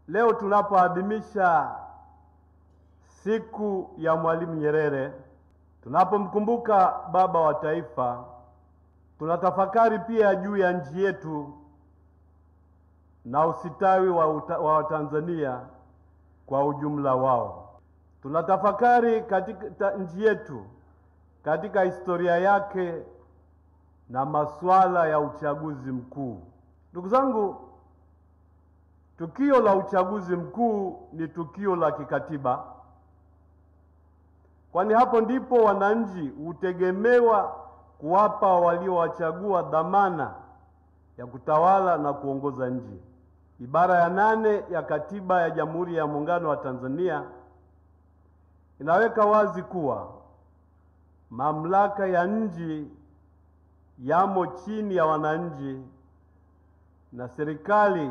Leo tunapoadhimisha siku ya Mwalimu Nyerere, tunapomkumbuka baba wa taifa, tunatafakari pia juu ya nchi yetu na usitawi wa Tanzania kwa ujumla wao. Tunatafakari katika nchi yetu, katika historia yake na masuala ya uchaguzi mkuu. Ndugu zangu, tukio la uchaguzi mkuu ni tukio la kikatiba, kwani hapo ndipo wananchi hutegemewa kuwapa waliowachagua dhamana ya kutawala na kuongoza nchi. Ibara ya 8 ya Katiba ya Jamhuri ya Muungano wa Tanzania inaweka wazi kuwa mamlaka ya nchi yamo chini ya wananchi na serikali